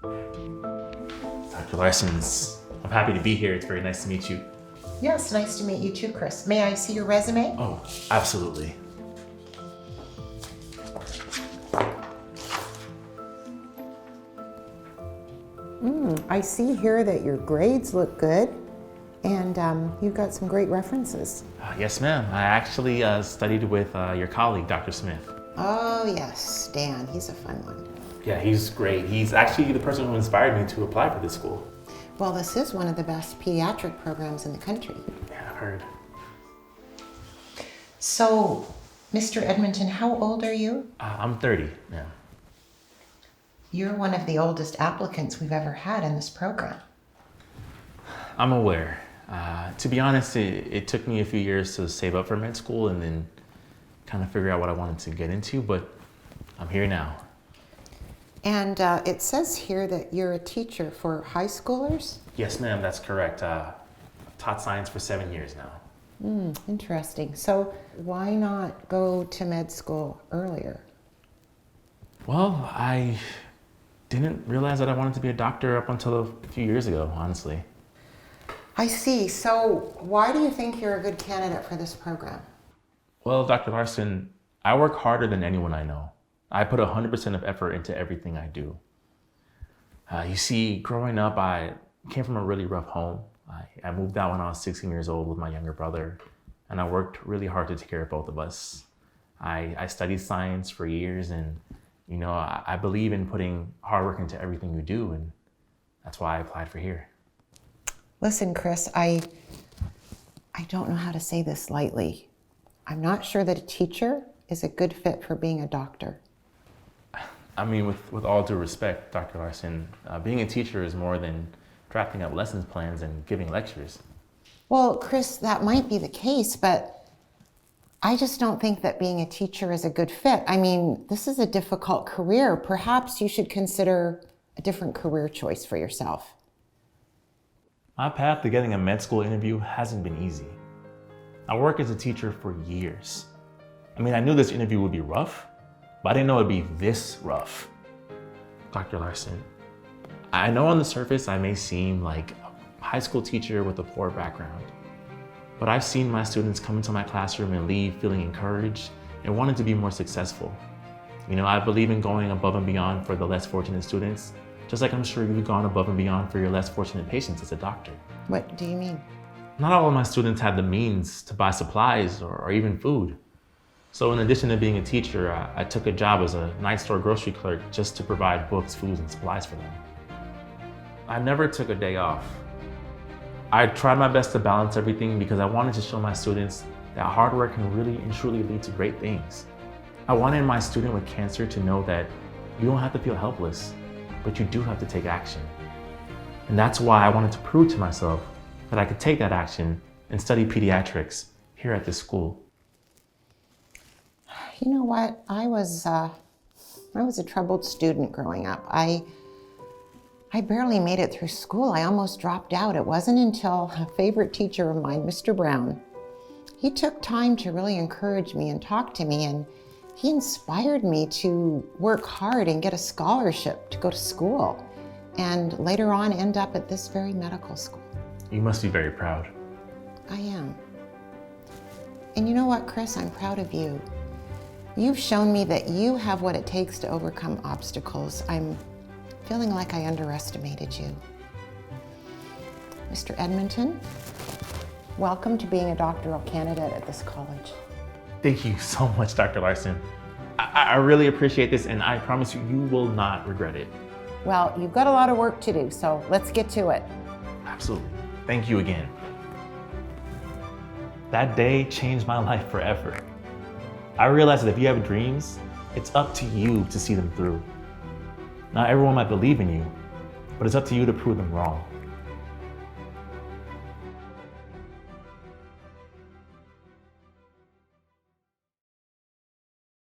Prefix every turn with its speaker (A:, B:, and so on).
A: Dr. Larson, I'm happy to be here. It's very nice to meet you.
B: Yes, nice to meet you too, Chris. May I see your resume?
A: Oh, absolutely.
B: I see here that your grades look good and you've got some great references.
A: Yes, ma'am. I actually studied with your colleague, Dr. Smith.
B: Oh yes, Dan, he's a fun one.
A: Yeah, he's great. He's actually the person who inspired me to apply for this school.
B: Well, this is one of the best pediatric programs in the country.
A: Yeah, I've heard.
B: So, Mr. Edmonton, how old are you?
A: I'm 30 now.
B: You're one of the oldest applicants we've ever had in this program.
A: I'm aware. To be honest, it took me a few years to save up for med school and then kind of figure out what I wanted to get into, but I'm here now.
B: And it says here that you're a teacher for high schoolers?
A: Yes, ma'am, that's correct. I've taught science for 7 years now.
B: Interesting. So why not go to med school earlier?
A: Well, I didn't realize that I wanted to be a doctor up until a few years ago, honestly.
B: I see. So why do you think you're a good candidate for this program?
A: Well, Dr. Larson, I work harder than anyone I know. I put 100% of effort into everything I do. You see, growing up, I came from a really rough home. I moved out when I was 16 years old with my younger brother, and I worked really hard to take care of both of us. I studied science for years, and you know, I believe in putting hard work into everything you do, and that's why I applied for here.
B: Listen, Chris, I don't know how to say this lightly. I'm not sure that a teacher is a good fit for being a doctor.
A: I mean, with all due respect, Dr. Larson, being a teacher is more than drafting up lessons plans and giving lectures.
B: Well, Chris, that might be the case, but I just don't think that being a teacher is a good fit. I mean, this is a difficult career. Perhaps you should consider a different career choice for yourself.
A: My path to getting a med school interview hasn't been easy. I worked as a teacher for years. I mean, I knew this interview would be rough, but I didn't know it'd be this rough. Dr. Larson, I know on the surface I may seem like a high school teacher with a poor background, but I've seen my students come into my classroom and leave feeling encouraged and wanting to be more successful. You know, I believe in going above and beyond for the less fortunate students, just like I'm sure you've gone above and beyond for your less fortunate patients as a doctor.
B: What do you mean?
A: Not all of my students have the means to buy supplies or even food. So in addition to being a teacher, I took a job as a night store grocery clerk just to provide books, foods, and supplies for them. I never took a day off. I tried my best to balance everything because I wanted to show my students that hard work can really and truly lead to great things. I wanted my student with cancer to know that you don't have to feel helpless, but you do have to take action. And that's why I wanted to prove to myself that I could take that action and study pediatrics here at this school.
B: You know what? I was a troubled student growing up. I barely made it through school. I almost dropped out. It wasn't until a favorite teacher of mine, Mr. Brown, he took time to really encourage me and talk to me, and he inspired me to work hard and get a scholarship to go to school, and later on end up at this very medical school.
A: You must be very proud.
B: I am. And you know what, Chris? I'm proud of you. You've shown me that you have what it takes to overcome obstacles. I'm feeling like I underestimated you. Mr. Edmonton, welcome to being a doctoral candidate at this college.
A: Thank you so much, Dr. Larson. I really appreciate this, and I promise you, you will not regret it.
B: Well, you've got a lot of work to do, so let's get to it.
A: Absolutely. Thank you again. That day changed my life forever. I realized that if you have dreams, it's up to you to see them through. Not everyone might believe in you, but it's up to you to prove them wrong.